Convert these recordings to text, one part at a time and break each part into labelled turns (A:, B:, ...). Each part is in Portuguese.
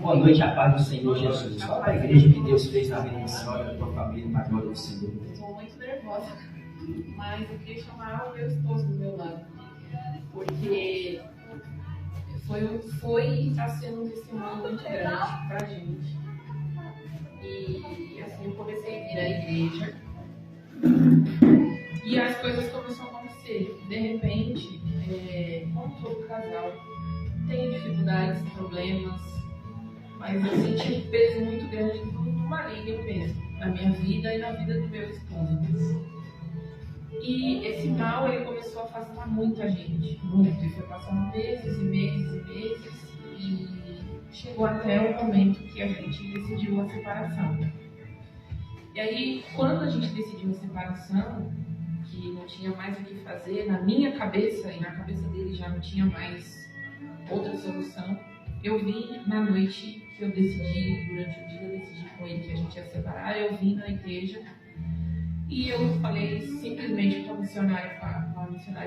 A: Boa noite, a paz do Senhor Jesus. Fala para a igreja que Deus fez na vida da senhora, da tua família, para a glória do Senhor.
B: Estou muito nervosa, mas eu queria chamar o meu esposo do meu lado, porque foi e está sendo um testemunho muito grande para a gente. E assim, eu comecei a vir à igreja e as coisas começaram a acontecer. De repente, como todo casal, tem dificuldades, problemas, mas eu senti um peso muito grande do maligno mesmo, na minha vida e na vida do meu esposo. E esse mal, ele começou a afastar muita gente, muito. E foi passando meses e meses e meses, e chegou até o momento que a gente decidiu a separação. E aí, quando a gente decidiu a separação, que não tinha mais o que fazer, na minha cabeça e na cabeça dele já não tinha mais outra solução, eu vim na noite que eu decidi, durante o dia eu decidi com ele que a gente ia separar, eu vim na igreja e eu falei simplesmente com a missionária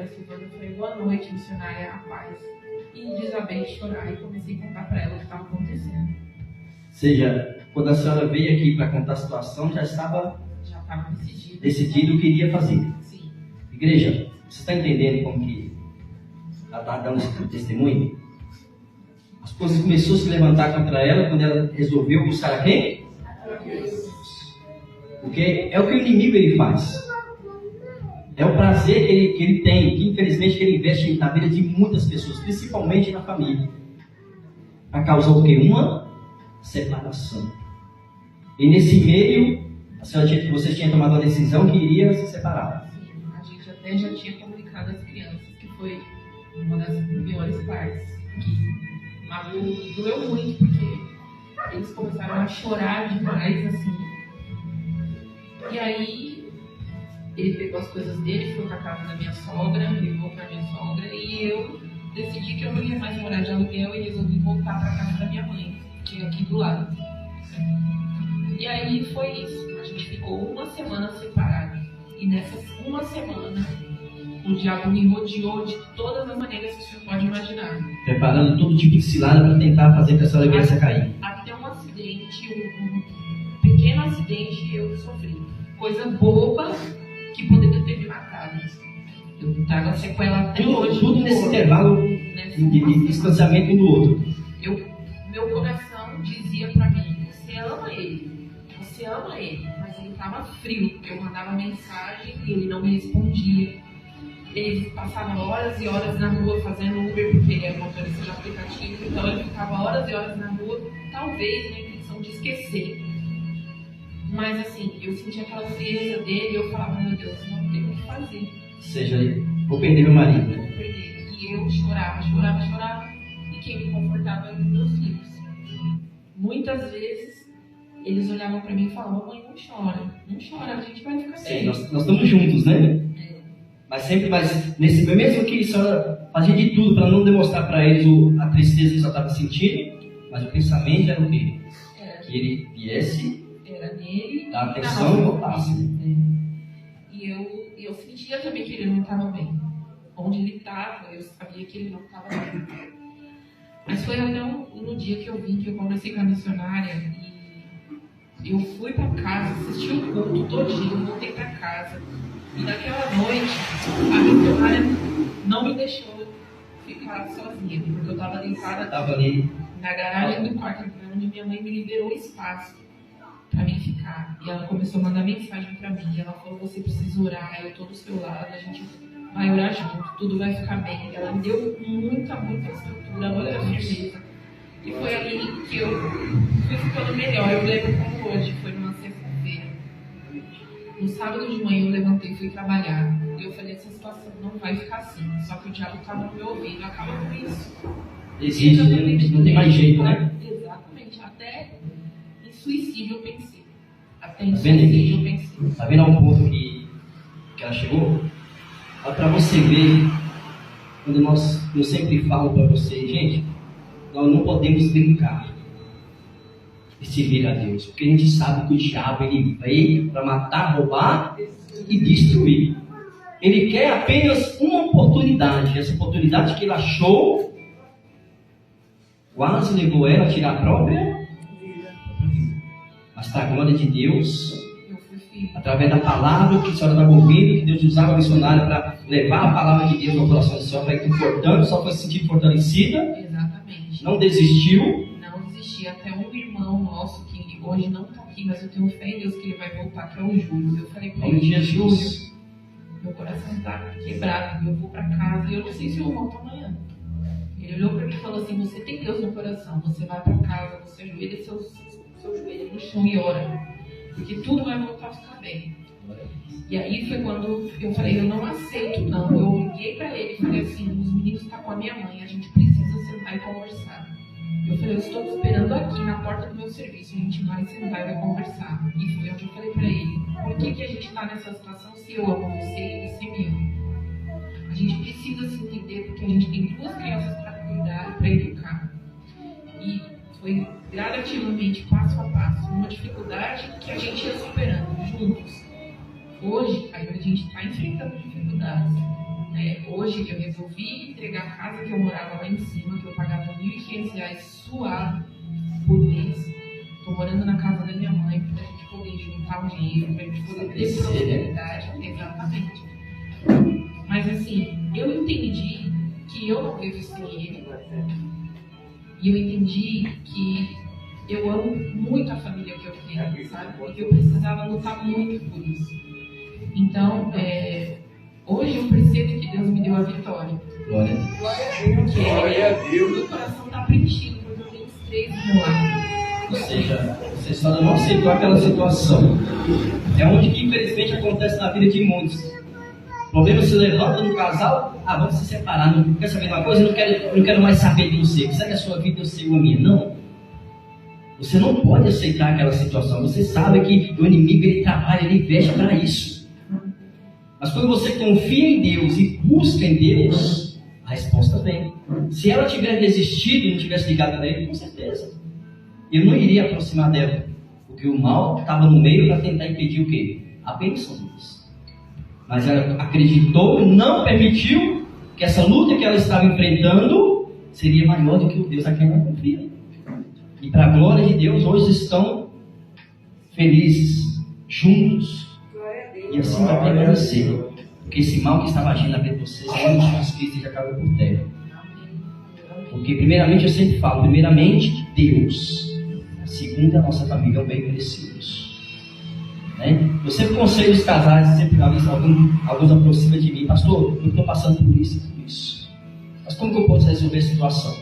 B: Silvana, eu falei, boa noite, missionária, a paz. E desabei de chorar e comecei a contar para ela o que estava acontecendo.
A: Ou seja, quando a senhora veio aqui para contar a situação, já estava decidido o que iria fazer.
B: Sim.
A: Igreja, você está entendendo como que ela está dando esse testemunho? As coisas começaram a se levantar contra ela quando ela resolveu buscar quem? Porque é o que o inimigo ele faz. É o prazer que ele tem, que infelizmente ele investe na vida de muitas pessoas, principalmente na família, para causar o quê? Uma separação. E nesse meio, você tinha tomado a decisão que iria se separar.
B: Sim, a gente até já tinha comunicado às crianças, que foi uma das piores partes, que doeu muito, porque eles começaram a chorar demais, assim. E aí, ele pegou as coisas dele, foi pra casa da minha sogra, levou pra minha sogra, e eu decidi que eu não ia mais morar de aluguel e resolvi voltar pra casa da minha mãe, que é aqui do lado. E aí foi isso, a gente ficou uma semana separado. E nessa uma semana, o diabo me rodeou de todas as maneiras que o senhor pode imaginar.
A: Preparando todo tipo de cilada para tentar fazer que a senhora viesse a cair.
B: Até um acidente, um pequeno acidente eu sofri. Coisa boba que poderia ter me matado. Eu trago a sequela até hoje. Tudo nesse intervalo de distanciamento um do outro. Meu coração dizia para mim, você ama ele, mas ele estava frio. Eu mandava mensagem e ele não me respondia. Ele passava horas e horas na rua fazendo Uber, porque ele é motorista de aplicativo, então ele ficava horas e horas na rua, talvez na intenção de esquecer. Mas assim, eu sentia aquela frieza dele e eu falava, meu Deus, não tem o que fazer.
A: Seja, vou perder meu marido.
B: Vou perder. E eu chorava, e quem me confortava eram os meus filhos. Muitas vezes, eles olhavam para mim e falavam, mãe, não chora, a gente vai ficar bem.
A: Sim, nós estamos juntos, né? Mas sempre mesmo que a senhora fazia de tudo para não demonstrar para eles a tristeza que ela estava sentindo, mas o pensamento era o quê? Que ele viesse,
B: era nele,
A: dar atenção e voltasse.
B: E eu sentia também que ele não estava bem. Onde ele estava, eu sabia que ele não estava bem. Mas foi até no dia que eu vim, que eu conversei com a missionária, e eu fui para casa, assisti o culto todinho, voltei para casa. E naquela noite, a missionária não me deixou ficar sozinha, porque eu estava deitada
A: ali
B: na garagem do quarto, onde minha mãe me liberou espaço para mim ficar. E ela começou a mandar mensagem para mim. Ela falou, você precisa orar, eu estou do seu lado, a gente vai orar junto, tudo vai ficar bem. Ela me deu muita estrutura, muita firmeza. E foi ali que eu fui ficando melhor. Eu lembro como hoje, foi numa sexta-feira. No sábado de manhã eu levantei e fui trabalhar. E eu falei, essa situação não vai ficar assim. Só que o diabo estava no meu ouvido, acaba com isso.
A: Existe, não tem mais jeito, né?
B: Exatamente. Até em suicídio eu pensei.
A: Tá vendo um ponto que ela chegou? Para você ver, quando eu sempre falo para vocês, gente, nós não podemos brincar e servir a Deus, porque a gente sabe que o diabo ele veio para matar, roubar e destruir. Ele quer apenas uma oportunidade. Essa oportunidade que ele achou quase levou ela a tirar a própria vida. Mas para a glória de Deus, através da palavra que a senhora estava ouvindo, que Deus usava a missionária para levar a palavra de Deus no coração da senhora, para ir confortando, só foi se sentir fortalecida.
B: Exatamente.
A: Não desistiu.
B: Não desisti. Até um irmão nosso, que hoje não está aqui, mas eu tenho fé em Deus que ele vai voltar, que é o Júlio. Eu falei para ele, Júlio, meu coração está quebrado, eu vou para casa e eu não sei se eu volto amanhã. Ele olhou para mim e falou assim, você tem Deus no coração, você vai para casa, você ajoelha seu joelho no chão e ora, porque tudo vai voltar a ficar bem. E aí foi quando eu falei, eu não aceito não. Eu liguei para ele e falei assim, os meninos estão com a minha mãe, a gente precisa sentar e conversar. Eu falei, eu estou te esperando aqui na porta do meu serviço, a gente vai sentar e vai conversar. E foi onde eu falei para ele, por que a gente está nessa situação se eu amo você e você me ama? A gente precisa se entender porque a gente tem 2 crianças para cuidar e para educar. E foi gradativamente, passo a passo, uma dificuldade que a gente ia superando juntos. Hoje, a gente está enfrentando dificuldades. Hoje, eu resolvi entregar a casa que eu morava lá em cima, que eu pagava R$1.500 suado por mês. Estou morando na casa da minha mãe, para a gente poder juntar um dinheiro, para a gente poder ter prosperidade. Exatamente. Mas assim, eu entendi que eu não vivo sem ele. E eu entendi que eu amo muito a família que eu tenho, sabe? E eu precisava lutar muito por isso. Então, hoje eu percebo que Deus me deu a vitória.
A: Glória a Deus.
B: Glória a Deus. Meu coração está preenchido, porque eu tenho os 3 do meu lado.
A: Ou seja, você só não aceitou aquela situação. É onde que infelizmente acontece na vida de muitos. O problema se levanta no casal, vamos se separar, não quer saber de uma coisa, eu não quero mais saber de você. Segue a sua vida, eu sigo a minha. Não. Você não pode aceitar aquela situação. Você sabe que o inimigo ele trabalha, ele investe para isso. Mas quando você confia em Deus e busca em Deus, a resposta vem. Se ela tiver desistido e não tivesse ligado a ele, com certeza eu não iria aproximar dela, porque o mal estava no meio para tentar impedir o quê? A bênção de Deus. Mas ela acreditou e não permitiu que essa luta que ela estava enfrentando seria maior do que o Deus a quem ela confia. E para a glória de Deus, hoje estão felizes, juntos. E assim vai permanecer. Porque esse mal que estava agindo na vida de vocês, em Jesus Cristo já acabou por terra. Porque primeiramente eu sempre falo, primeiramente Deus. Segundo a nossa família, é um bem merecidos. Eu sempre aconselho os casais, sempre alguns aproximam de mim, pastor, eu estou passando por isso e por isso. Mas como que eu posso resolver a situação?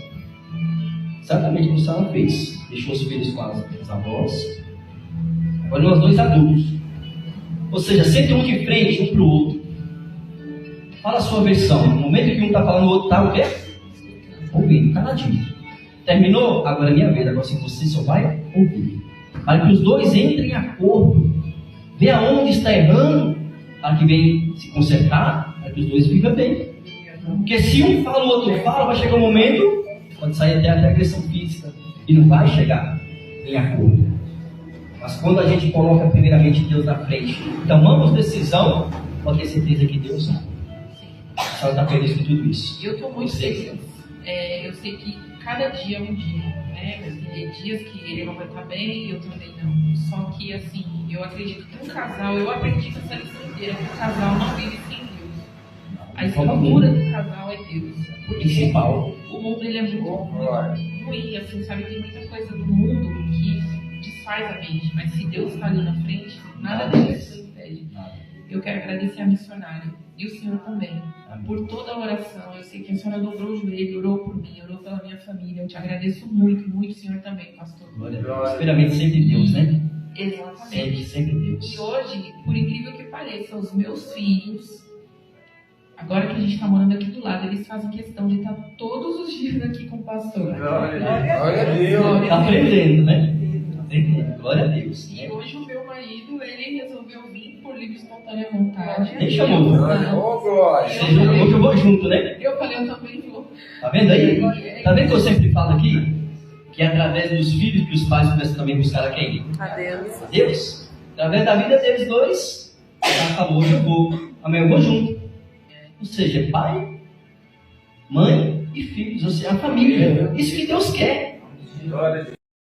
A: Exatamente como a senhora fez. Deixou os filhos com as avós. Agora nós 2 adultos. Ou seja, senta um de frente, um para o outro. Fala a sua versão. No momento que um está falando, o outro está o quê? Ouvindo, caladinho. Terminou? Agora é minha vez. Agora sim, você só vai ouvir. Para que os 2 entrem em acordo. Vê aonde está errando. Para que venha se consertar. Para que os 2 vivam bem. Porque se um fala, o outro fala, vai chegar um momento, pode sair até agressão física. E não vai chegar em acordo. Mas quando a gente coloca primeiramente Deus na frente, tomamos decisão, pode ter certeza que Deus sabe. A senhora está feliz com tudo isso.
B: Eu estou muito feliz. Eu sei que cada dia é um dia, né? Vai ter dias que ele não vai estar bem e eu também não. Só que assim, eu acredito que um casal, eu aprendi com essa lição inteira, que um casal não vive sem Deus. A estrutura do casal é Deus. Porque
A: principal.
B: O mundo ele é muito ruim, assim, sabe? Tem muita coisa do mundo que desfaz a mente, mas se Deus está ali na frente, nada disso impede. Eu quero agradecer a missionária e o senhor também, por toda a oração. Eu sei que a senhora dobrou o joelho, orou por mim, orou pela minha família. Eu te agradeço muito, muito, o senhor também, pastor.
A: Glória a Deus. Primeiramente sempre Deus, né?
B: Exatamente.
A: Sempre Deus.
B: E hoje, por incrível que pareça, os meus filhos, agora que a gente está morando aqui do lado, eles fazem questão de estar todos os dias aqui com o pastor.
C: Glória a Deus.
A: Está aprendendo, né? Glória a Deus.
B: E hoje o meu marido, ele resolveu vir por livre e espontânea vontade.
A: Nem chamou.
C: Glória.
A: Você jogou que eu vou junto, né?
B: Eu falei, eu também vou.
A: Tá vendo aí? Tá vendo que eu sempre falo aqui? Que é através dos filhos que os pais começam também a buscar a quem?
D: A Deus.
A: Deus. Através da vida deles 2, acabou, hoje eu vou. Amanhã eu vou junto. Ou seja, pai, mãe e filhos, ou seja, a família. Isso que Deus quer.
C: Glória a Deus.